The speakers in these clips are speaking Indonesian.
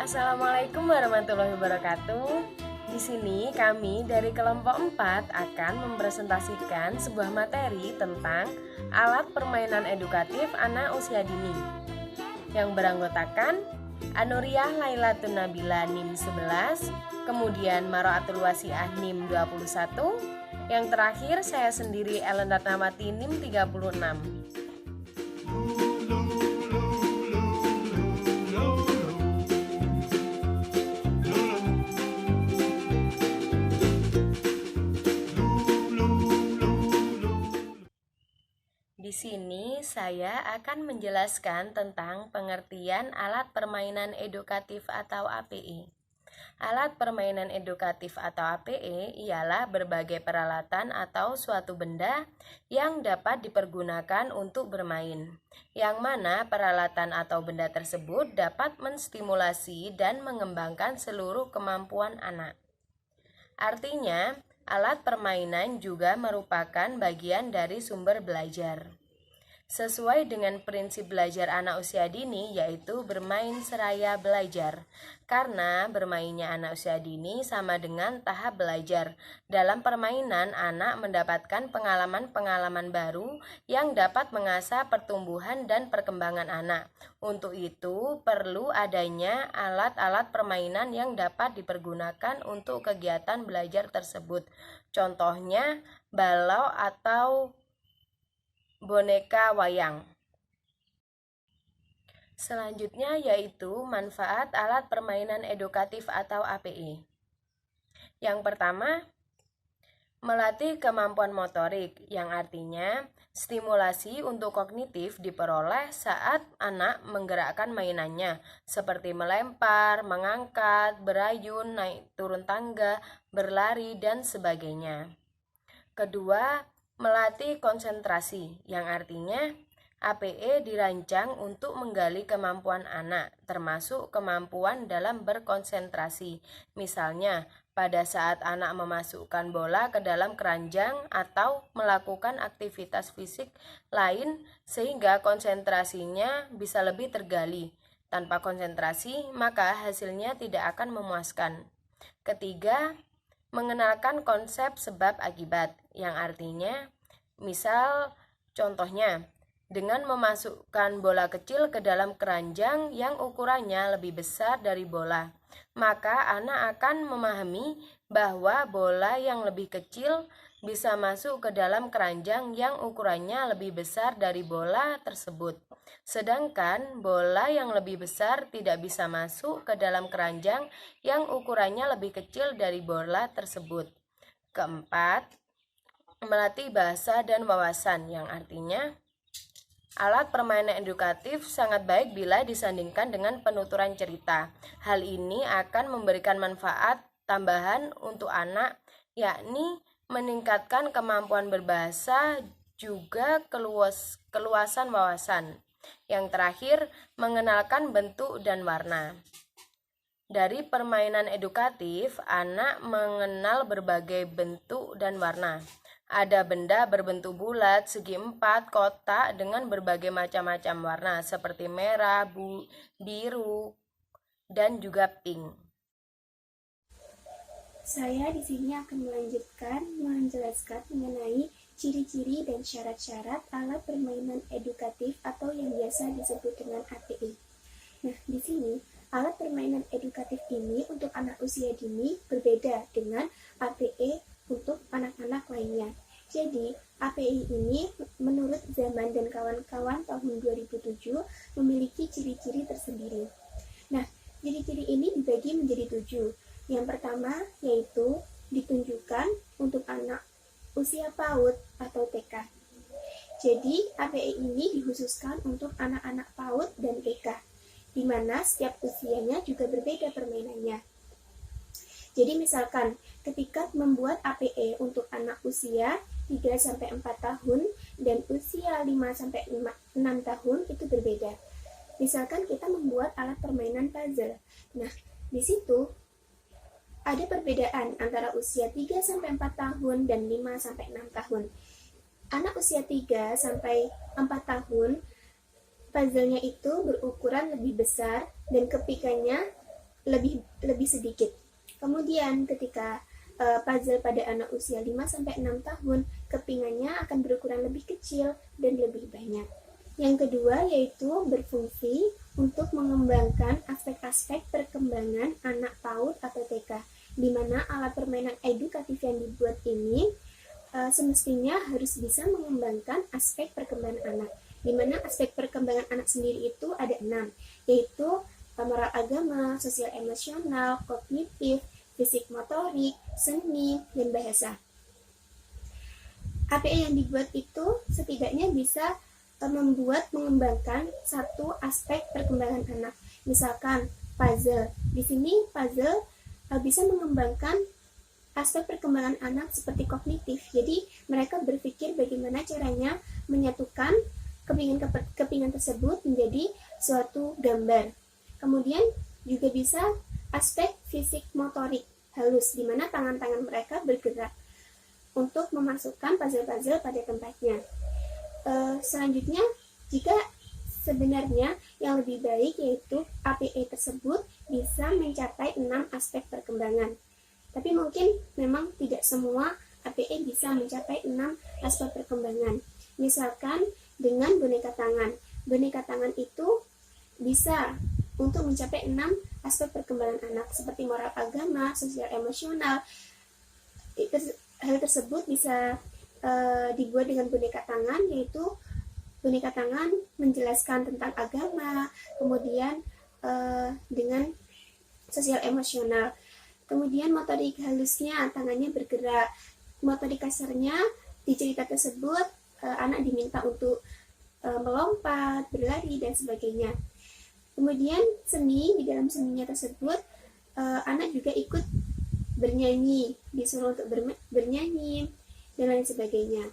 Assalamualaikum warahmatullahi wabarakatuh. Di sini kami dari kelompok 4 akan mempresentasikan sebuah materi tentang alat permainan edukatif anak usia dini yang beranggotakan Anuriah Lailatun Nabila NIM 11, kemudian Maroatul Wasiah NIM 21, yang terakhir saya sendiri Ellen Ratnawati NIM 36. Di sini saya akan menjelaskan tentang pengertian alat permainan edukatif atau APE. Alat permainan edukatif atau APE ialah berbagai peralatan atau suatu benda yang dapat dipergunakan untuk bermain, yang mana peralatan atau benda tersebut dapat menstimulasi dan mengembangkan seluruh kemampuan anak. Artinya, alat permainan juga merupakan bagian dari sumber belajar. Sesuai dengan prinsip belajar anak usia dini, yaitu bermain seraya belajar. Karena bermainnya anak usia dini sama dengan tahap belajar. Dalam permainan, anak mendapatkan pengalaman-pengalaman baru yang dapat mengasah pertumbuhan dan perkembangan anak. Untuk itu, perlu adanya alat-alat permainan yang dapat dipergunakan untuk kegiatan belajar tersebut. Contohnya, balau atau boneka wayang. Selanjutnya yaitu manfaat alat permainan edukatif atau APE. Yang pertama, melatih kemampuan motorik, yang artinya stimulasi untuk kognitif diperoleh saat anak menggerakkan mainannya, seperti melempar, mengangkat, berayun, naik turun tangga, berlari, dan sebagainya. Kedua, melatih konsentrasi, yang artinya APE dirancang untuk menggali kemampuan anak, termasuk kemampuan dalam berkonsentrasi. Misalnya, pada saat anak memasukkan bola ke dalam keranjang atau melakukan aktivitas fisik lain sehingga konsentrasinya bisa lebih tergali. Tanpa konsentrasi, maka hasilnya tidak akan memuaskan. Ketiga, mengenalkan konsep sebab akibat, yang artinya misal contohnya dengan memasukkan bola kecil ke dalam keranjang yang ukurannya lebih besar dari bola, maka anak akan memahami bahwa bola yang lebih kecil bisa masuk ke dalam keranjang yang ukurannya lebih besar dari bola tersebut. Sedangkan bola yang lebih besar tidak bisa masuk ke dalam keranjang yang ukurannya lebih kecil dari bola tersebut. Keempat, melatih bahasa dan wawasan, yang artinya alat permainan edukatif sangat baik bila disandingkan dengan penuturan cerita. Hal ini akan memberikan manfaat tambahan untuk anak, yakni meningkatkan kemampuan berbahasa juga keluasan wawasan. Yang terakhir, mengenalkan bentuk dan warna. Dari permainan edukatif, anak mengenal berbagai bentuk dan warna. Ada benda berbentuk bulat, segi empat, kotak dengan berbagai macam-macam warna seperti merah, biru, dan juga pink. Saya di sini akan menjelaskan mengenai ciri-ciri dan syarat-syarat alat permainan edukatif atau yang biasa disebut dengan APE. Nah, di sini alat permainan edukatif ini untuk anak usia dini berbeda dengan APE untuk anak-anak lainnya. Jadi, APE ini menurut Zaman dan kawan-kawan tahun 2007 memiliki ciri-ciri tersendiri. Nah, ciri-ciri ini dibagi menjadi 7. Yang pertama yaitu ditunjukkan untuk anak usia PAUD atau TK. Jadi, APE ini dikhususkan untuk anak-anak PAUD dan TK, di mana setiap usianya juga berbeda permainannya. Jadi misalkan ketika membuat APE untuk anak usia 3-4 tahun dan usia 5-6 tahun itu berbeda. Misalkan kita membuat alat permainan puzzle. Nah, di situ ada perbedaan antara usia 3-4 tahun dan 5-6 tahun. Anak usia 3-4 tahun, puzzle-nya itu berukuran lebih besar dan kepikannya lebih sedikit. Kemudian ketika puzzle pada anak usia 5-6 tahun, kepingannya akan berukuran lebih kecil dan lebih banyak. Yang kedua yaitu berfungsi untuk mengembangkan aspek-aspek perkembangan anak PAUD atau TK, di mana alat permainan edukatif yang dibuat ini semestinya harus bisa mengembangkan aspek perkembangan anak, di mana aspek perkembangan anak sendiri itu ada 6, yaitu moral agama, sosial emosional, kognitif, fisik motorik, seni, dan bahasa. APE yang dibuat itu setidaknya bisa mengembangkan satu aspek perkembangan anak. Misalkan puzzle. Di sini puzzle bisa mengembangkan aspek perkembangan anak seperti kognitif. Jadi mereka berpikir bagaimana caranya menyatukan kepingan tersebut menjadi suatu gambar. Kemudian juga bisa aspek fisik motorik halus, di mana tangan-tangan mereka bergerak untuk memasukkan puzzle-puzzle pada tempatnya. Selanjutnya, jika sebenarnya yang lebih baik yaitu APE tersebut bisa mencapai 6 aspek perkembangan. Tapi mungkin memang tidak semua APE bisa mencapai 6 aspek perkembangan. Misalkan dengan boneka tangan. Boneka tangan itu bisa untuk mencapai 6 aspek perkembangan anak seperti moral agama, sosial emosional. Hal tersebut bisa dibuat dengan boneka tangan, yaitu boneka tangan menjelaskan tentang agama, kemudian dengan sosial emosional. Kemudian motorik halusnya, tangannya bergerak. Motorik kasarnya di cerita tersebut anak diminta untuk melompat, berlari, dan sebagainya. Kemudian seni, di dalam seninya tersebut anak juga ikut bernyanyi, disuruh untuk bernyanyi dan lain sebagainya.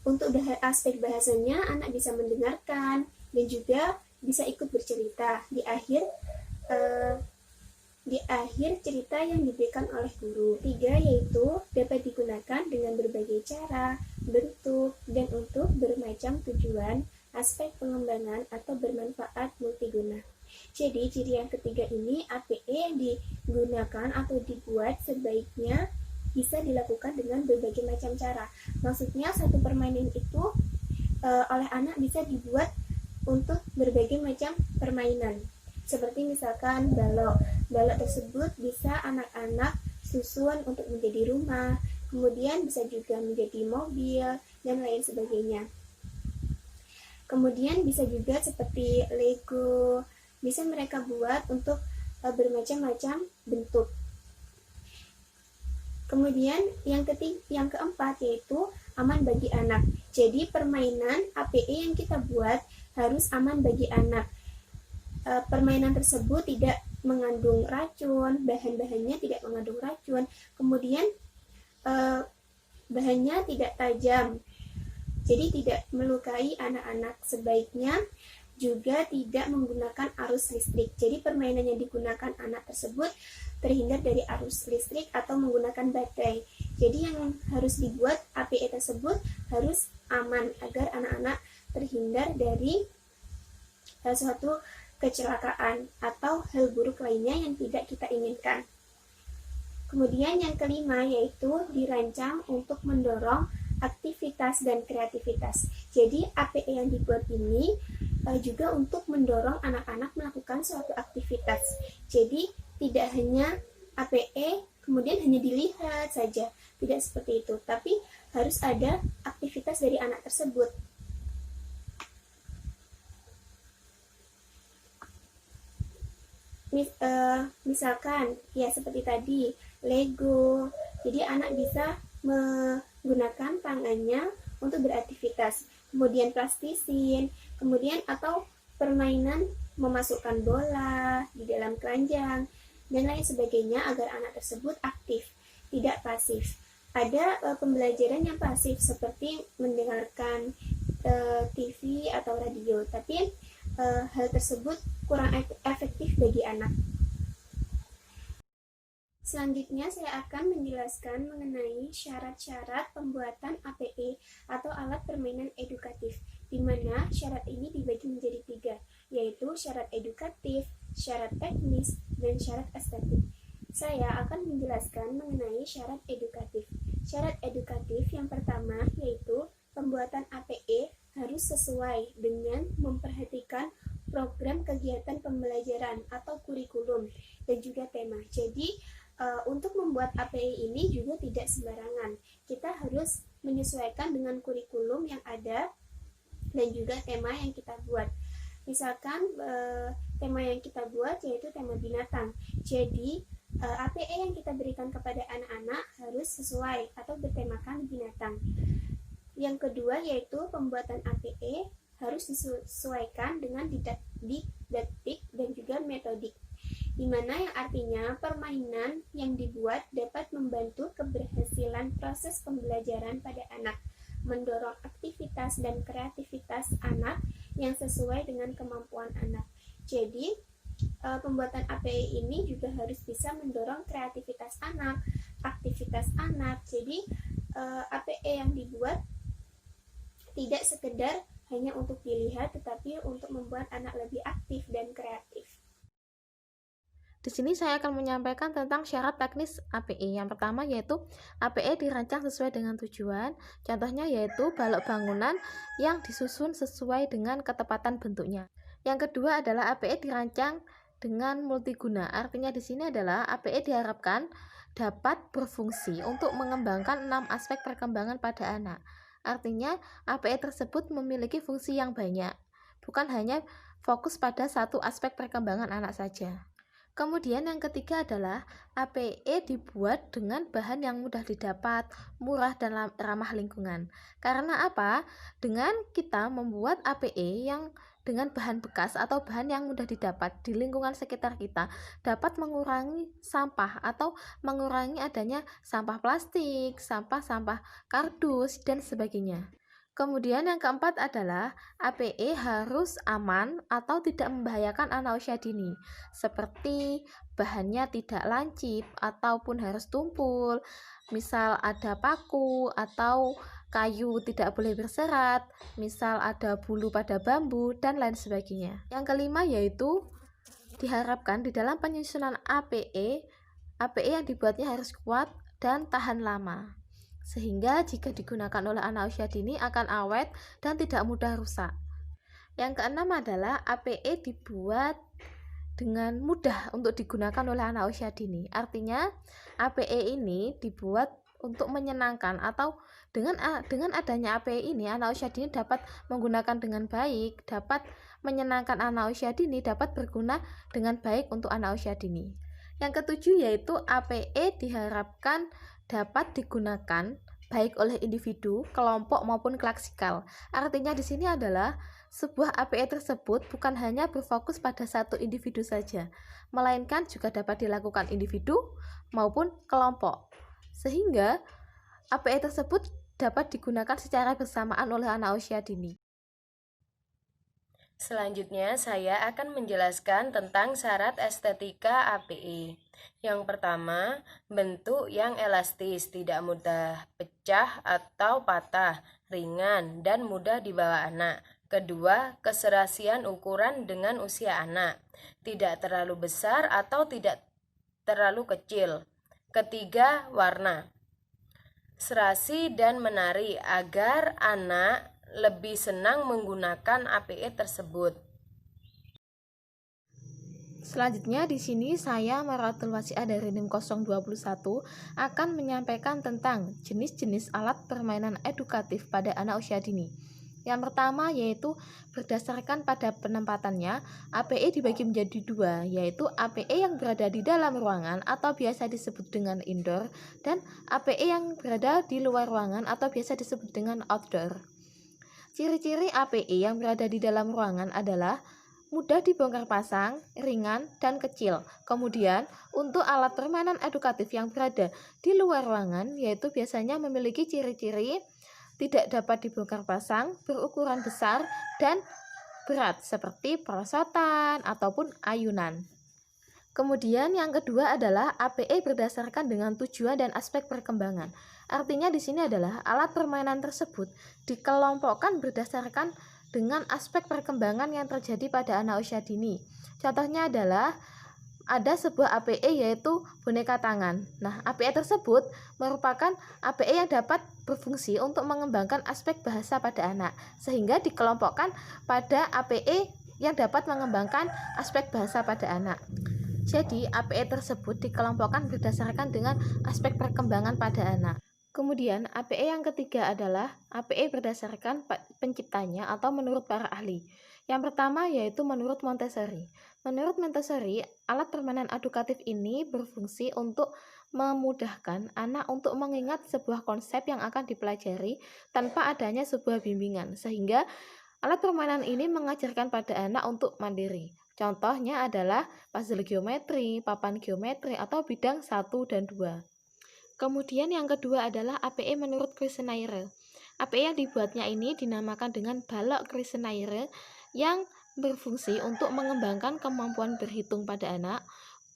Untuk aspek bahasanya, anak bisa mendengarkan dan juga bisa ikut bercerita di akhir cerita yang diberikan oleh guru. 3 yaitu dapat digunakan dengan berbagai cara, bentuk, dan untuk bermacam tujuan, aspek pengembangan atau bermanfaat multiguna. Jadi ciri yang ketiga ini, APE yang digunakan atau dibuat sebaiknya bisa dilakukan dengan berbagai macam cara. Maksudnya satu permainan itu oleh anak bisa dibuat untuk berbagai macam permainan. Seperti misalkan balok. Balok tersebut bisa anak-anak susun untuk menjadi rumah, kemudian bisa juga menjadi mobil, dan lain sebagainya. Kemudian bisa juga seperti Lego, bisa mereka buat untuk bermacam-macam bentuk. Kemudian yang keempat yaitu aman bagi anak. Jadi permainan APE yang kita buat harus aman bagi anak. Permainan tersebut tidak mengandung racun, bahan-bahannya tidak mengandung racun, kemudian bahannya tidak tajam, jadi tidak melukai anak-anak. Sebaiknya juga tidak menggunakan arus listrik. Jadi permainan yang digunakan anak tersebut terhindar dari arus listrik atau menggunakan baterai. Jadi yang harus dibuat APE tersebut harus aman agar anak-anak terhindar dari suatu kecelakaan atau hal buruk lainnya yang tidak kita inginkan. Kemudian yang kelima yaitu dirancang untuk mendorong aktivitas dan kreativitas. Jadi APE yang dibuat ini juga untuk mendorong anak-anak melakukan suatu aktivitas. Jadi tidak hanya APE kemudian hanya dilihat saja, tidak seperti itu, tapi harus ada aktivitas dari anak tersebut. Misalkan ya seperti tadi Lego, jadi anak bisa menggunakan tangannya untuk beraktivitas, kemudian plastisin, kemudian atau permainan memasukkan bola di dalam keranjang dan lain sebagainya agar anak tersebut aktif, tidak pasif. Ada pembelajaran yang pasif seperti mendengarkan TV atau radio, tapi hal tersebut kurang efektif bagi anak. Selanjutnya saya akan menjelaskan mengenai syarat-syarat pembuatan APE atau alat permainan edukatif, di mana syarat ini dibagi menjadi 3, yaitu syarat edukatif, syarat teknis, dan syarat estetik. Saya akan menjelaskan mengenai syarat edukatif. Syarat edukatif yang pertama yaitu pembuatan APE harus sesuai dengan memperhatikan program kegiatan pembelajaran atau kurikulum dan juga tema. Jadi untuk membuat APE ini juga tidak sembarangan. Kita harus menyesuaikan dengan kurikulum yang ada dan juga tema yang kita buat. Misalkan tema yang kita buat yaitu tema binatang. Jadi APE yang kita berikan kepada anak-anak harus sesuai atau bertemakan binatang. Yang kedua yaitu pembuatan APE harus disesuaikan dengan didaktik dan juga metodik, di mana yang artinya permainan yang dibuat dapat membantu keberhasilan proses pembelajaran pada anak, mendorong aktivitas dan kreativitas anak yang sesuai dengan kemampuan anak. Jadi pembuatan APE ini juga harus bisa mendorong kreativitas anak, aktivitas anak. Jadi APE yang dibuat tidak sekedar hanya untuk dilihat, tetapi untuk membuat anak lebih aktif dan kreatif. Di sini saya akan menyampaikan tentang syarat teknis APE. Yang pertama yaitu APE dirancang sesuai dengan tujuan. Contohnya yaitu balok bangunan yang disusun sesuai dengan ketepatan bentuknya. Yang kedua adalah APE dirancang dengan multiguna. Artinya di sini adalah APE diharapkan dapat berfungsi untuk mengembangkan 6 aspek perkembangan pada anak. Artinya APE tersebut memiliki fungsi yang banyak, bukan hanya fokus pada satu aspek perkembangan anak saja. Kemudian yang ketiga adalah APE dibuat dengan bahan yang mudah didapat, murah dan ramah lingkungan. Karena apa? Dengan kita membuat APE yang dengan bahan bekas atau bahan yang mudah didapat di lingkungan sekitar kita dapat mengurangi sampah atau mengurangi adanya sampah plastik, sampah kardus dan sebagainya. Kemudian yang keempat adalah APE harus aman atau tidak membahayakan anak usia dini, seperti bahannya tidak lancip ataupun harus tumpul, misal ada paku atau kayu tidak boleh berserat, misal ada bulu pada bambu dan lain sebagainya. Yang kelima yaitu diharapkan di dalam penyusunan APE yang dibuatnya harus kuat dan tahan lama, sehingga jika digunakan oleh anak usia dini akan awet dan tidak mudah rusak. Yang keenam adalah APE dibuat dengan mudah untuk digunakan oleh anak usia dini. Artinya APE ini dibuat untuk menyenangkan, atau dengan adanya APE ini anak usia dini dapat menggunakan dengan baik, dapat menyenangkan anak usia dini, dapat berguna dengan baik untuk anak usia dini. Yang ketujuh yaitu APE diharapkan dapat digunakan baik oleh individu, kelompok maupun klaksikal. Artinya di sini adalah sebuah APE tersebut bukan hanya berfokus pada satu individu saja, melainkan juga dapat dilakukan individu maupun kelompok. Sehingga APE tersebut dapat digunakan secara bersamaan oleh anak usia dini. Selanjutnya, saya akan menjelaskan tentang syarat estetika APE. Yang pertama, bentuk yang elastis, tidak mudah pecah atau patah, ringan, dan mudah dibawa anak. Kedua, keserasian ukuran dengan usia anak, tidak terlalu besar atau tidak terlalu kecil. Ketiga, warna, serasi dan menari agar anak lebih senang menggunakan APE tersebut. Selanjutnya di sini saya Maratul Wasi'ah dari NIM 021 akan menyampaikan tentang jenis-jenis alat permainan edukatif pada anak usia dini. Yang pertama yaitu berdasarkan pada penempatannya, APE dibagi menjadi dua, yaitu APE yang berada di dalam ruangan atau biasa disebut dengan indoor, dan APE yang berada di luar ruangan atau biasa disebut dengan outdoor. Ciri-ciri APE yang berada di dalam ruangan adalah mudah dibongkar pasang, ringan, dan kecil. Kemudian, untuk alat permainan edukatif yang berada di luar ruangan, yaitu biasanya memiliki ciri-ciri tidak dapat dibongkar pasang, berukuran besar, dan berat, seperti perosotan ataupun ayunan. Kemudian yang kedua adalah APE berdasarkan dengan tujuan dan aspek perkembangan. Artinya di sini adalah alat permainan tersebut dikelompokkan berdasarkan dengan aspek perkembangan yang terjadi pada anak usia dini. Contohnya adalah ada sebuah APE yaitu boneka tangan. Nah, APE tersebut merupakan APE yang dapat berfungsi untuk mengembangkan aspek bahasa pada anak, sehingga dikelompokkan pada APE yang dapat mengembangkan aspek bahasa pada anak. Jadi, APE tersebut dikelompokkan berdasarkan dengan aspek perkembangan pada anak. Kemudian, APE yang ketiga adalah APE berdasarkan penciptanya atau menurut para ahli. Yang pertama yaitu menurut Montessori. Menurut Montessori, alat permainan edukatif ini berfungsi untuk memudahkan anak untuk mengingat sebuah konsep yang akan dipelajari tanpa adanya sebuah bimbingan, sehingga alat permainan ini mengajarkan pada anak untuk mandiri. Contohnya adalah puzzle geometri, papan geometri, atau bidang 1 dan 2. Kemudian yang kedua adalah APE menurut Krisenayre. APE yang dibuatnya ini dinamakan dengan balok Krisenayre yang berfungsi untuk mengembangkan kemampuan berhitung pada anak,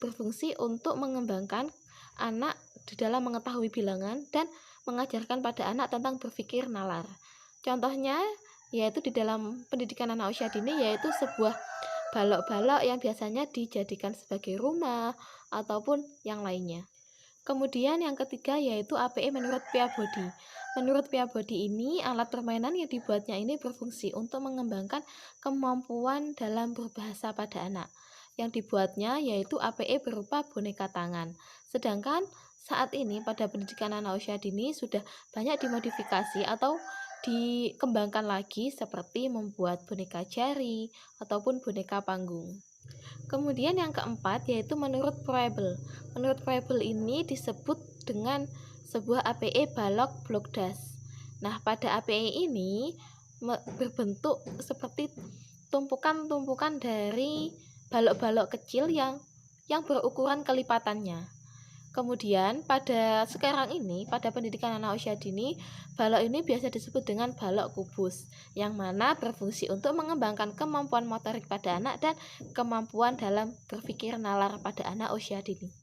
berfungsi untuk mengembangkan anak di dalam mengetahui bilangan dan mengajarkan pada anak tentang berpikir nalar. Contohnya yaitu di dalam pendidikan anak usia dini yaitu sebuah balok-balok yang biasanya dijadikan sebagai rumah ataupun yang lainnya. Kemudian yang ketiga yaitu APE menurut Peabody. Menurut Peabody ini, alat permainan yang dibuatnya ini berfungsi untuk mengembangkan kemampuan dalam berbahasa pada anak. Yang dibuatnya yaitu APE berupa boneka tangan. Sedangkan saat ini pada pendidikan anak usia dini sudah banyak dimodifikasi atau dikembangkan lagi seperti membuat boneka jari ataupun boneka panggung. Kemudian yang keempat yaitu menurut Froebel. Menurut Froebel ini disebut dengan sebuah APE balok Blokdas. Nah, pada APE ini berbentuk seperti tumpukan-tumpukan dari balok-balok kecil yang berukuran kelipatannya. Kemudian pada sekarang ini, pada pendidikan anak usia dini, balok ini biasa disebut dengan balok kubus, yang mana berfungsi untuk mengembangkan kemampuan motorik pada anak dan kemampuan dalam berpikir nalar pada anak usia dini.